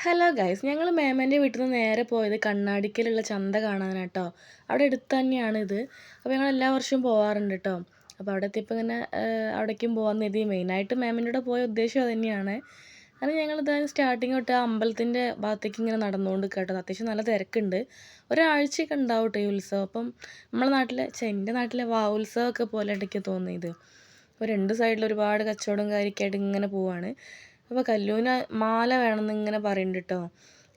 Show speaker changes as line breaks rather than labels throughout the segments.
Hello guys, ഞങ്ങൾ മേമേൻ്റെ വീട്ടിൽ നിന്ന് നേരെ പോയത് കണ്ണാടിക്കലുള്ള ചന്ത കാണാനാട്ടോ. അവിടെ അടുത്ത് തന്നെയാണ് ഇത്. അപ്പോൾ ഞങ്ങൾ എല്ലാ വർഷവും പോകാറുണ്ട് കേട്ടോ. അപ്പോൾ അവിടെ എത്തിയപ്പോൾ ഇങ്ങനെ അവിടേക്കും പോകാമെന്ന് കരുതി. മെയിനായിട്ട് മേമേൻ്റെ കൂടെ പോയ ഉദ്ദേശം അത് തന്നെയാണ്. കാരണം ഞങ്ങളിത് സ്റ്റാർട്ടിങ് തൊട്ട് ആ അമ്പലത്തിൻ്റെ ഭാഗത്തേക്ക് ഇങ്ങനെ നടന്നുകൊണ്ട് കേട്ടോ. അത്യാവശ്യം നല്ല തിരക്കുണ്ട്. ഒരാഴ്ചയൊക്കെ ഉണ്ടാവും കേട്ടോ ഈ ഉത്സവം. അപ്പം നമ്മളെ നാട്ടിലെ എൻ്റെ നാട്ടിലെ ഉത്സവമൊക്കെ പോലെ ഇടയ്ക്ക് തോന്നിയത്. അപ്പോൾ രണ്ട് സൈഡിൽ ഒരുപാട് കച്ചവടം കാര്യമൊക്കെ ആയിട്ട് ഇങ്ങനെ പോവാണ്. അപ്പോൾ കല്ലൂന് മാല വേണമെന്ന് ഇങ്ങനെ പറയുന്നുണ്ട് കേട്ടോ.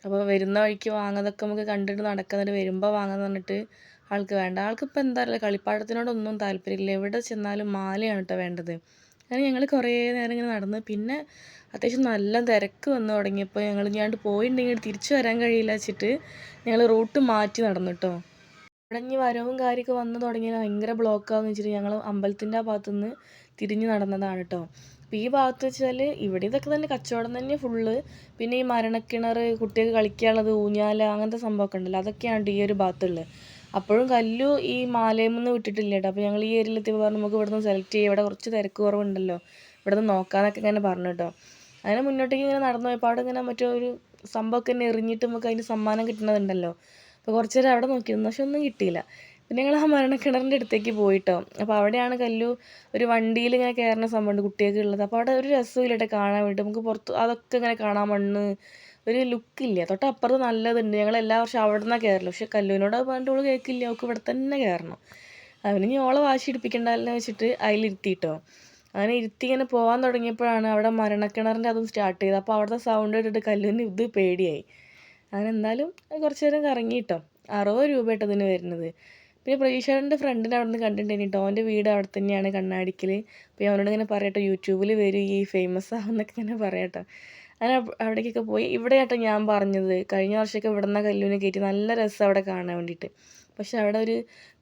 അപ്പോൾ വരുന്ന വഴിക്ക് വാങ്ങാതൊക്കെ നമുക്ക് കണ്ടിട്ട് നടക്കുന്നുണ്ട്, വരുമ്പോൾ വാങ്ങാന്ന് പറഞ്ഞിട്ട് ആൾക്ക് വേണ്ട. ആൾക്കിപ്പോൾ എന്താ പറയുക, കളിപ്പാട്ടത്തിനോടൊന്നും താല്പര്യമില്ല. എവിടെ ചെന്നാലും മാലയാണ് കേട്ടോ വേണ്ടത്. അങ്ങനെ ഞങ്ങൾ കുറേ നേരം ഇങ്ങനെ നടന്ന്, പിന്നെ അത്യാവശ്യം നല്ല തിരക്ക് വന്നു തുടങ്ങിയപ്പോൾ ഞങ്ങൾ ഞാണ്ട് പോയിട്ടുണ്ടെങ്കിൽ തിരിച്ചു വരാൻ കഴിയില്ല വെച്ചിട്ട് ഞങ്ങൾ റൂട്ട് മാറ്റി നടന്നു കേട്ടോ. ഇവിടെ ഇനി വരവും കാര്യമൊക്കെ വന്ന് തുടങ്ങിയാൽ ഭയങ്കര ബ്ലോക്കാന്ന് വെച്ചിട്ട് ഞങ്ങൾ അമ്പലത്തിൻ്റെ ആ ഭാഗത്തുനിന്ന് തിരിഞ്ഞ് നടന്നതാണ് കേട്ടോ. അപ്പോൾ ഈ ഭാഗത്ത് വെച്ചാൽ ഇവിടെ ഇതൊക്കെ തന്നെ കച്ചവടം തന്നെ ഫുള്ള്. പിന്നെ ഈ മരണക്കിണർ, കുട്ടികൾക്ക് കളിക്കാനുള്ളത്, ഊഞ്ഞാല, അങ്ങനത്തെ സംഭവമൊക്കെ ഉണ്ടല്ലോ, അതൊക്കെയാണ് ഈ ഒരു ഭാഗത്തുള്ളത്. അപ്പോഴും കല്ലു ഈ മാലയിൽ വിട്ടിട്ടില്ല കേട്ടോ. അപ്പോൾ ഞങ്ങൾ ഈ ഏരിയയിലെത്തിയപ്പോൾ പറഞ്ഞു നമുക്ക് ഇവിടെ നിന്ന് സെലക്ട് ചെയ്യാം, ഇവിടെ കുറച്ച് തിരക്ക് കുറവുണ്ടല്ലോ, ഇവിടെ നിന്ന് നോക്കാമെന്നൊക്കെ ഇങ്ങനെ പറഞ്ഞു കേട്ടോ. അങ്ങനെ മുന്നോട്ടേക്ക് ഇങ്ങനെ നടന്നു പോയപ്പോൾ അവിടെ ഇങ്ങനെ മറ്റൊരു സംഭവമൊക്കെ തന്നെ എറിഞ്ഞിട്ട് നമുക്ക് അതിന് സമ്മാനം കിട്ടുന്നതുണ്ടല്ലോ. അപ്പോൾ കുറച്ച് നേരം അവിടെ നോക്കിയിരുന്നു, പക്ഷെ ഒന്നും കിട്ടിയില്ല. പിന്നെ ഞങ്ങൾ ആ മരണക്കിണറിൻ്റെ അടുത്തേക്ക് പോയിട്ടോ. അപ്പോൾ അവിടെയാണ് കല്ലു ഒരു വണ്ടിയിൽ ഇങ്ങനെ കയറുന്ന സംഭവമുണ്ട് കുട്ടികൾക്ക് ഉള്ളത്. അപ്പോൾ അവിടെ ഒരു രസമില്ല കേട്ടോ കാണാൻ വേണ്ടി. നമുക്ക് പുറത്ത് അതൊക്കെ ഇങ്ങനെ കാണാൻ മണ്ണ് ഒരു ലുക്കില്ല. തൊട്ടപ്പുറത്ത് നല്ലതുണ്ട്. ഞങ്ങൾ എല്ലാ വർഷവും അവിടെ നിന്നാണ് കയറല്. പക്ഷെ കല്ലുവിനോട് പറഞ്ഞിട്ട് ഓള് കേൾക്കില്ല, അവൾക്ക് ഇവിടെ തന്നെ കയറണം. അവന് ഇനി ഓളെ വാശി ഇടിപ്പിക്കണ്ടല്ലോ വെച്ചിട്ട് അതിലിരുത്തിയിട്ടോ. അങ്ങനെ ഇരുത്തി ഇങ്ങനെ പോകാൻ തുടങ്ങിയപ്പോഴാണ് അവിടെ മരണക്കിണറിൻ്റെ അതും സ്റ്റാർട്ട് ചെയ്തത്. അപ്പോൾ അവിടുത്തെ സൗണ്ട് കേട്ടിട്ട് കല്ലുവിന് ഇത് പേടിയായി. അങ്ങനെ എന്തായാലും കുറച്ച് നേരം കറങ്ങിയിട്ടോ. 60 രൂപ കേട്ടോ ഇതിന് വരുന്നത്. പിന്നെ പ്രതീക്ഷേട്ടൻ്റെ ഫ്രണ്ടിനെ അവിടെ നിന്ന് കണ്ടിട്ടുണ്ടായിരുന്നു കേട്ടോ. അവൻ്റെ വീട് അവിടെ തന്നെയാണ് കണ്ണാടിക്കൽ. അപ്പോൾ അവനോട് ഇങ്ങനെ പറയട്ടോ, യൂട്യൂബിൽ വരും ഈ ഫേമസ് ആവുന്നൊക്കെ ഇങ്ങനെ പറയാട്ടോ. അങ്ങനെ അവിടേക്കൊക്കെ പോയി. ഇവിടെ കേട്ടോ ഞാൻ പറഞ്ഞത്, കഴിഞ്ഞ വർഷമൊക്കെ ഇവിടെ നിന്ന് കല്ലുവിനെ കയറ്റി നല്ല രസം അവിടെ കാണാൻ വേണ്ടിയിട്ട്. പക്ഷെ അവിടെ ഒരു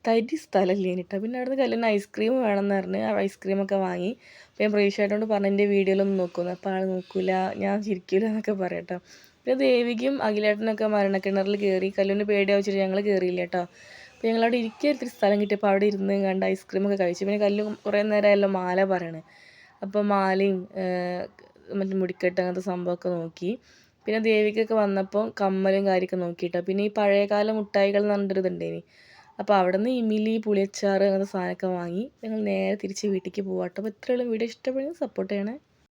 തരി സ്ഥലമില്ല കേട്ടോ. പിന്നെ അവിടെ നിന്ന് കല്ലുവിന് ഐസ്ക്രീം വേണമെന്ന് പറഞ്ഞ് ആ ഐസ്ക്രീമൊക്കെ വാങ്ങി. അപ്പോൾ ഞാൻ പ്രതീക്ഷേട്ടനോട് പറഞ്ഞു എൻ്റെ വീഡിയോയിലൊന്നും നോക്കുന്നു. അപ്പോൾ ആൾ നോക്കൂല, ഞാൻ ചിരിക്കൂല എന്നൊക്കെ പറയട്ടോ. പിന്നെ ദേവിക്കും അഖിലേട്ടനൊക്കെ മരണക്കിണറിൽ കയറി. കല്ലുവിന് പേടിയാവിച്ചിട്ട് ഞങ്ങൾ കയറിയില്ല കേട്ടോ. അപ്പോൾ ഞങ്ങളവിടെ ഇരിക്കാൻ ഇത്തിരി സ്ഥലം കിട്ടിയപ്പോൾ അവിടെ ഇരുന്ന് കണ്ട് ഐസ്ക്രീമൊക്കെ കഴിച്ചു. പിന്നെ കല്ലു കുറേ നേരമായല്ലോ മാല പറയണേ. അപ്പോൾ മാലയും മറ്റേ മുടിക്കെട്ട് അങ്ങനത്തെ സംഭവമൊക്കെ നോക്കി. പിന്നെ ദേവിക്കൊക്കെ വന്നപ്പോൾ കമ്മലും കാര്യമൊക്കെ നോക്കിയിട്ടോ. പിന്നെ ഈ പഴയകാല മുട്ടായികൾ എന്ന് പറഞ്ഞിട്ടൊരു ഇതുണ്ടേനി. അപ്പോൾ അവിടെ നിന്ന് ഇമിലി, പുളിയച്ചാറ് അങ്ങനത്തെ സാധനമൊക്കെ വാങ്ങി ഞങ്ങൾ നേരെ തിരിച്ച് വീട്ടിലേക്ക് പോകാം കേട്ടോ. അപ്പോൾ ഇത്രയുള്ള വീഡിയോ ഇഷ്ടപ്പെടുമെങ്കിൽ സപ്പോർട്ട് ചെയ്യണേ.